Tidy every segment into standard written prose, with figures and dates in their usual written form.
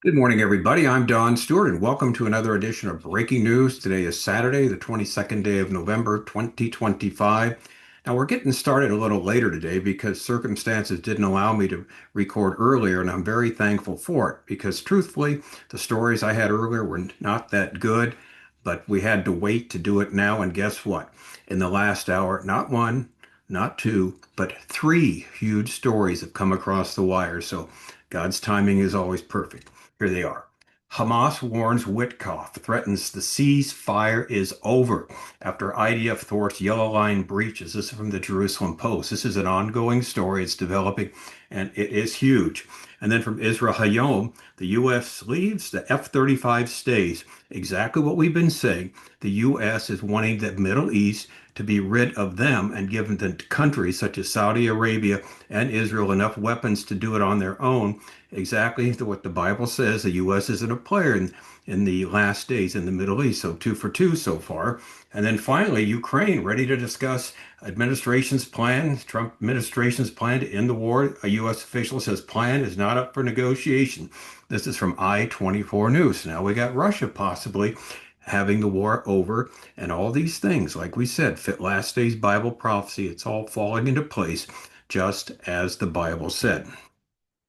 Good morning, everybody. I'm Don Stewart, and welcome to another edition of Breaking News. Today is Saturday, the 22nd day of November, 2025. Now, we're getting started a little later today because circumstances didn't allow me to record earlier, and I'm very thankful for it because, truthfully, the stories I had earlier were not that good, but we had to wait to do it now. And guess what? In the last hour, not one, not two, but three huge stories have come across the wire. So God's timing is always perfect. Here they are. Hamas warns Witkoff, threatens the ceasefire is over after IDF thwarts yellow line breaches. This is from the Jerusalem Post. This is an ongoing story. It's developing and it is huge. And then from Israel HaYom, the U.S. leaves, the F-35 stays. Exactly what we've been saying. The U.S. is wanting the Middle East to be rid of them and giving the countries such as Saudi Arabia and Israel enough weapons to do it on their own. Exactly what the Bible says. The U.S. isn't a player in the last days in the Middle East. So two for two so far. And then finally, Ukraine ready to discuss administration's plan, Trump administration's plan to end the war. A U.S. official says plan is not up for negotiation. This is from I-24 News. Now we got Russia possibly having the war over and all these things, like we said, fit last day's Bible prophecy. It's all falling into place just as the Bible said.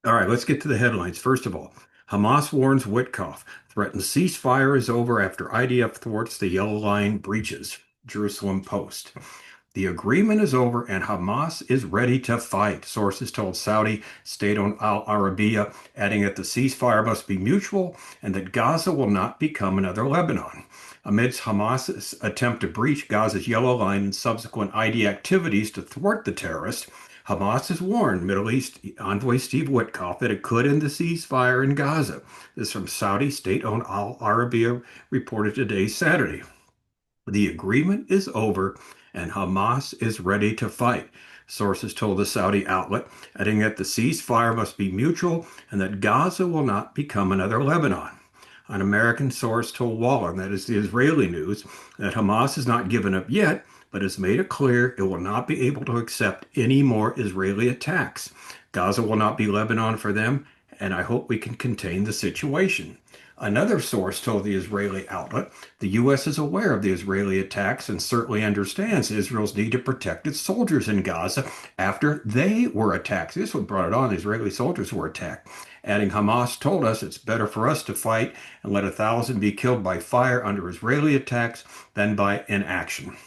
All right, let's get to the headlines. First of all, Hamas warns Witkoff, threatens ceasefire is over after IDF thwarts the yellow line breaches. Jerusalem Post. The agreement is over and Hamas is ready to fight, sources told Saudi state-owned Al Arabiya, adding that the ceasefire must be mutual and that Gaza will not become another Lebanon. Amidst Hamas's attempt to breach Gaza's yellow line and subsequent ID activities to thwart the terrorists, Hamas has warned Middle East envoy Steve Witkoff that it could end the ceasefire in Gaza. This from Saudi state-owned Al Arabiya reported today, Saturday. The agreement is over and Hamas is ready to fight, sources told the Saudi outlet, adding that the ceasefire must be mutual and that Gaza will not become another Lebanon. An American source told Waller, that is the Israeli news, that Hamas has not given up yet, but has made it clear it will not be able to accept any more Israeli attacks. Gaza will not be Lebanon for them, and I hope we can contain the situation. Another source told the Israeli outlet the U.S. is aware of the Israeli attacks and certainly understands Israel's need to protect its soldiers in Gaza after they were attacked. This is what brought it on. The Israeli soldiers were attacked. Adding, Hamas told us it's better for us to fight and let 1,000 be killed by fire under Israeli attacks than by inaction.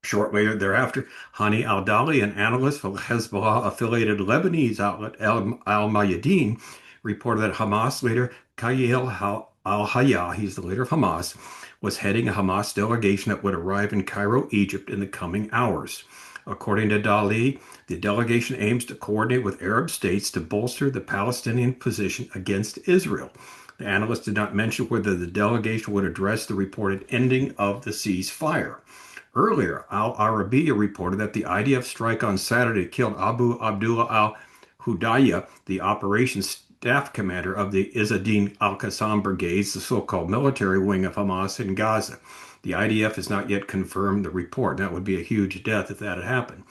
Shortly thereafter, Hani al-Dali, an analyst for Hezbollah-affiliated Lebanese outlet Al-Mayadeen, reported that Hamas leader Khalil al-Hayya, he's the leader of Hamas, was heading a Hamas delegation that would arrive in Cairo, Egypt in the coming hours. According to Dali, the delegation aims to coordinate with Arab states to bolster the Palestinian position against Israel. The analyst did not mention whether the delegation would address the reported ending of the ceasefire. Earlier, Al Arabiya reported that the IDF strike on Saturday killed Abu Abdullah al Hudayah, the operations staff commander of the Izzuddin al-Qassam brigades, the so-called military wing of Hamas in Gaza. The IDF has not yet confirmed the report. That would be a huge death if that had happened.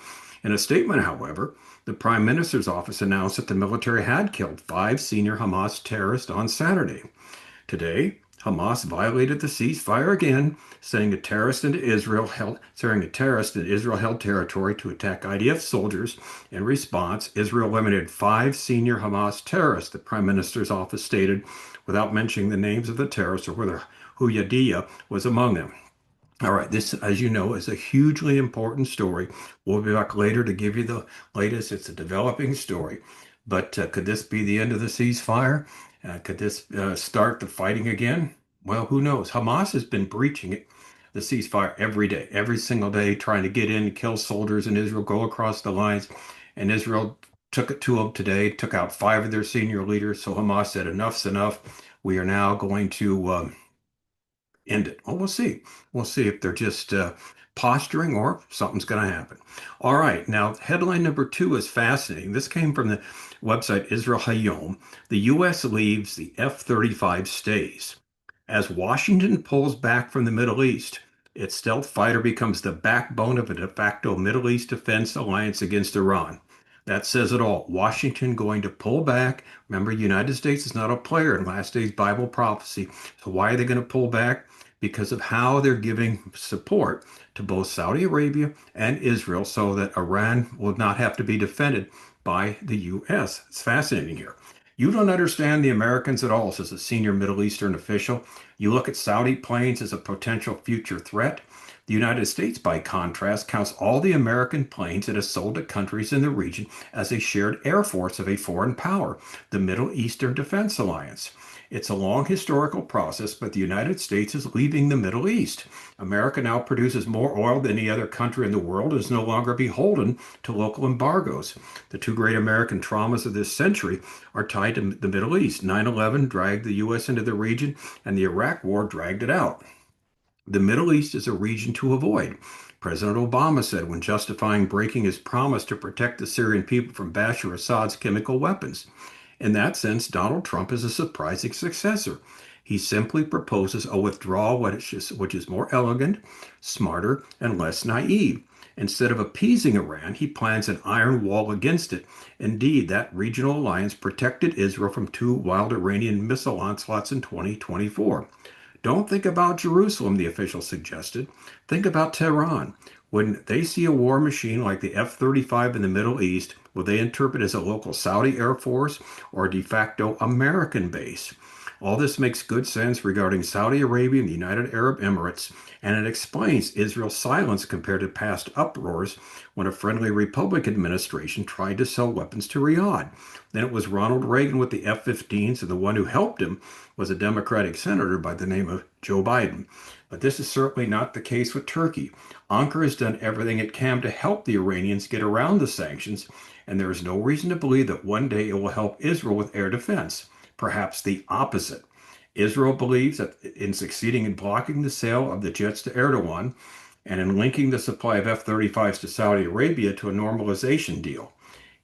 In a statement, however, the Prime Minister's office announced that the military had killed 5 senior Hamas terrorists on Saturday. Today, Hamas violated the ceasefire again, sending a terrorist into Israel held territory to attack IDF soldiers. In response, Israel eliminated 5 senior Hamas terrorists, the Prime Minister's office stated, without mentioning the names of the terrorists or whether Huyadiyah was among them. All right, this, as you know, is a hugely important story. We'll be back later to give you the latest. It's a developing story. But could this be the end of the ceasefire? Could this start the fighting again? Well, who knows? Hamas has been breaching it, the ceasefire every day, every single day, trying to get in, kill soldiers in Israel, go across the lines. And Israel took it to them today, took out 5 of their senior leaders. So Hamas said, enough's enough. We are now going to end it. Well, we'll see. We'll see if they're just posturing or something's going to happen. All right. Now, headline number 2 is fascinating. This came from the website Israel HaYom. The U.S. leaves, the F-35 stays. As Washington pulls back from the Middle East, its stealth fighter becomes the backbone of a de facto Middle East defense alliance against Iran. That says it all. Washington going to pull back. Remember, United States is not a player in last day's Bible prophecy. So why are they going to pull back? Because of how they're giving support to both Saudi Arabia and Israel so that Iran will not have to be defended by the U.S. It's fascinating here. You don't understand the Americans at all, says a senior Middle Eastern official. You look at Saudi planes as a potential future threat. The United States, by contrast, counts all the American planes it has sold to countries in the region as a shared air force of a foreign power, the Middle Eastern Defense Alliance. It's a long historical process, but the United States is leaving the Middle East. America now produces more oil than any other country in the world and is no longer beholden to local embargoes. The two great American traumas of this century are tied to the Middle East. 9/11 dragged the U.S. into the region, and the Iraq War dragged it out. The Middle East is a region to avoid. President Obama said when justifying breaking his promise to protect the Syrian people from Bashar Assad's chemical weapons. In that sense, Donald Trump is a surprising successor. He simply proposes a withdrawal which is more elegant, smarter, and less naive. Instead of appeasing Iran, he plans an iron wall against it. Indeed, that regional alliance protected Israel from two wild Iranian missile onslaughts in 2024. Don't think about Jerusalem, the official suggested. Think about Tehran. When they see a war machine like the F-35 in the Middle East, will they interpret it as a local Saudi Air Force or a de facto American base? All this makes good sense regarding Saudi Arabia and the United Arab Emirates, and it explains Israel's silence compared to past uproars when a friendly Republican administration tried to sell weapons to Riyadh. Then it was Ronald Reagan with the F-15s, and the one who helped him was a Democratic senator by the name of Joe Biden. But this is certainly not the case with Turkey. Ankara has done everything it can to help the Iranians get around the sanctions, and there is no reason to believe that one day it will help Israel with air defense. Perhaps the opposite. Israel believes that in succeeding in blocking the sale of the jets to Erdogan and in linking the supply of F-35s to Saudi Arabia to a normalization deal.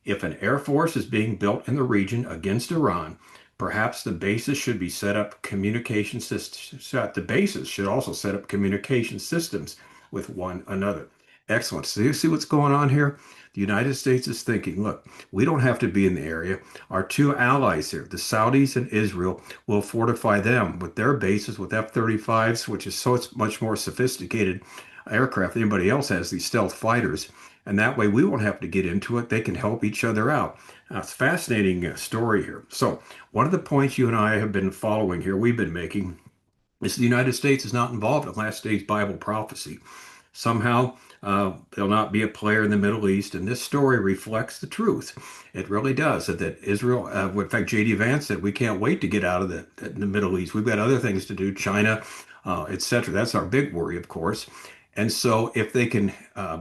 If an air force is being built in the region against Iran, perhaps the bases should be set up communication systems. The bases should also set up communication systems with one another. Excellent. So you see what's going on here? The United States is thinking, look, we don't have to be in the area. Our two allies here, the Saudis and Israel, will fortify them with their bases with F-35s, which is so much more sophisticated aircraft than anybody else has, these stealth fighters. And that way we won't have to get into it. They can help each other out. Now, it's a fascinating story here. So one of the points you and I have been following here, we've been making, is the United States is not involved in last day's Bible prophecy. Somehow, they'll not be a player in the Middle East, and this story reflects the truth. It really does. That Israel, in fact, J.D. Vance said, we can't wait to get out of the Middle East. We've got other things to do, China, etc. That's our big worry, of course. And so if they can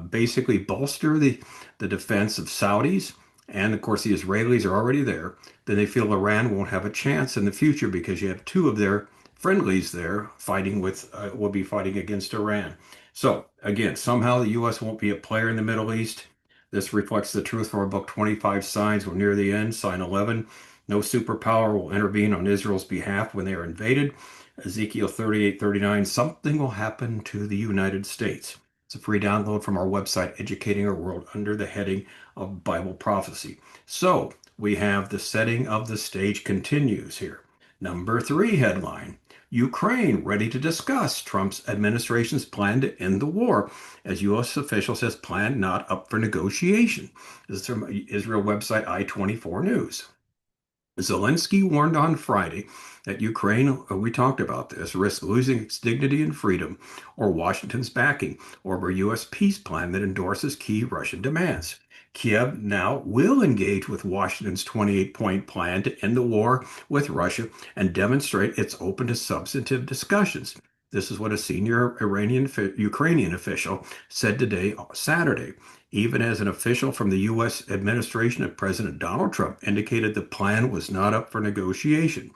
basically bolster the defense of Saudis, and of course the Israelis are already there, then they feel Iran won't have a chance in the future because you have two of their friendlies there fighting will be fighting against Iran. So again, somehow the U.S. won't be a player in the Middle East. This reflects the truth from our book, 25 Signs. We're near the end. Sign 11. No superpower will intervene on Israel's behalf when they are invaded. Ezekiel 38:39. Something will happen to the United States. It's a free download from our website, Educating Our World, under the heading of Bible Prophecy. So we have the setting of the stage continues here. Number 3 headline. Ukraine ready to discuss Trump's administration's plan to end the war, as U.S. official says plan not up for negotiation. This is from Israel website I-24 News. Zelensky warned on Friday that Ukraine, we talked about this, risks losing its dignity and freedom, or Washington's backing over a U.S. peace plan that endorses key Russian demands. Kiev now will engage with Washington's 28-point plan to end the war with Russia and demonstrate it's open to substantive discussions. This is what a senior Ukrainian official said today, Saturday, even as an official from the U.S. administration of President Donald Trump indicated the plan was not up for negotiation.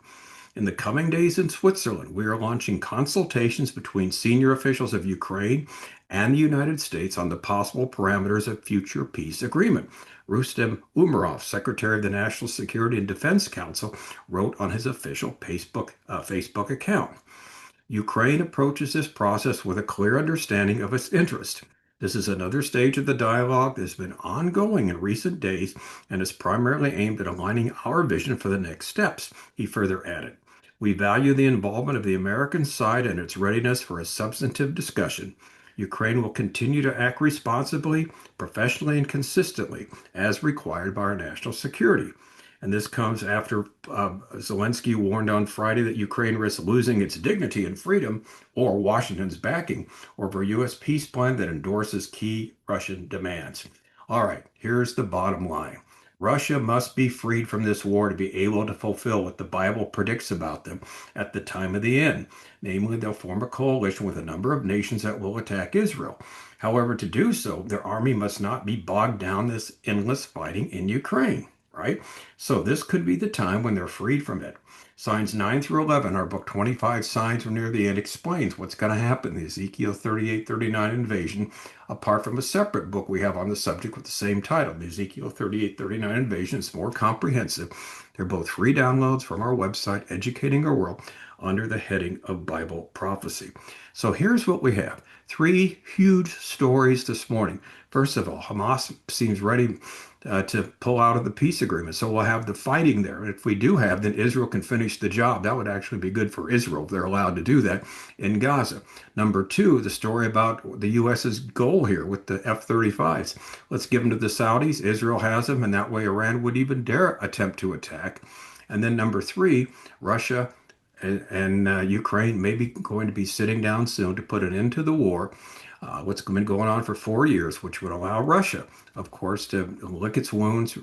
In the coming days in Switzerland, we are launching consultations between senior officials of Ukraine and the United States on the possible parameters of future peace agreement. Rustem Umerov, Secretary of the National Security and Defense Council, wrote on his official Facebook account. Ukraine approaches this process with a clear understanding of its interest. This is another stage of the dialogue that has been ongoing in recent days and is primarily aimed at aligning our vision for the next steps, he further added. We value the involvement of the American side and its readiness for a substantive discussion. Ukraine will continue to act responsibly, professionally, and consistently as required by our national security. And this comes after Zelensky warned on Friday that Ukraine risks losing its dignity and freedom or Washington's backing over a U.S. peace plan that endorses key Russian demands. All right, here's the bottom line. Russia must be freed from this war to be able to fulfill what the Bible predicts about them at the time of the end. Namely, they'll form a coalition with a number of nations that will attack Israel. However, to do so, their army must not be bogged down this endless fighting in Ukraine, right? So this could be the time when they're freed from it. Signs 9 through 11, our book 25 Signs are near the end, explains what's going to happen, the Ezekiel 38-39 invasion, apart from a separate book we have on the subject with the same title, the Ezekiel 38-39 invasion. It's more comprehensive. They're both free downloads from our website, Educating Our World, under the heading of Bible prophecy. So here's what we have. Three huge stories this morning. First of all, Hamas seems ready to pull out of the peace agreement. So we'll have the fighting there. If we do have, then Israel can finish the job. That would actually be good for Israel if they're allowed to do that in Gaza. Number two, the story about the U.S.'s goal here with the F-35s. Let's give them to the Saudis. Israel has them, and that way Iran would even dare attempt to attack. And then number three, Russia and Ukraine may be going to be sitting down soon to put an end to the war, what's been going on for 4 years, which would allow Russia, of course, to lick its wounds,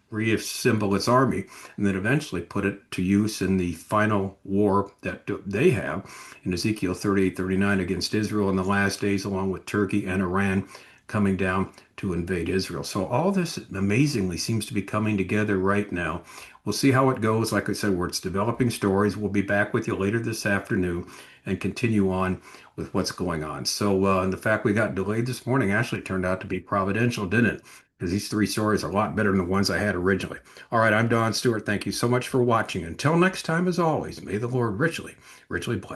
reassemble its army, and then eventually put it to use in the final war that they have in Ezekiel 38-39 against Israel in the last days, along with Turkey and Iran coming down to invade Israel. So all this amazingly seems to be coming together right now. We'll see how it goes. Like I said, where it's developing stories. We'll be back with you later this afternoon and continue on with what's going on. So and the fact we got delayed this morning actually turned out to be providential, didn't it? Because these three stories are a lot better than the ones I had originally. All right, I'm Don Stewart. Thank you so much for watching. Until next time, as always, may the Lord richly, richly bless.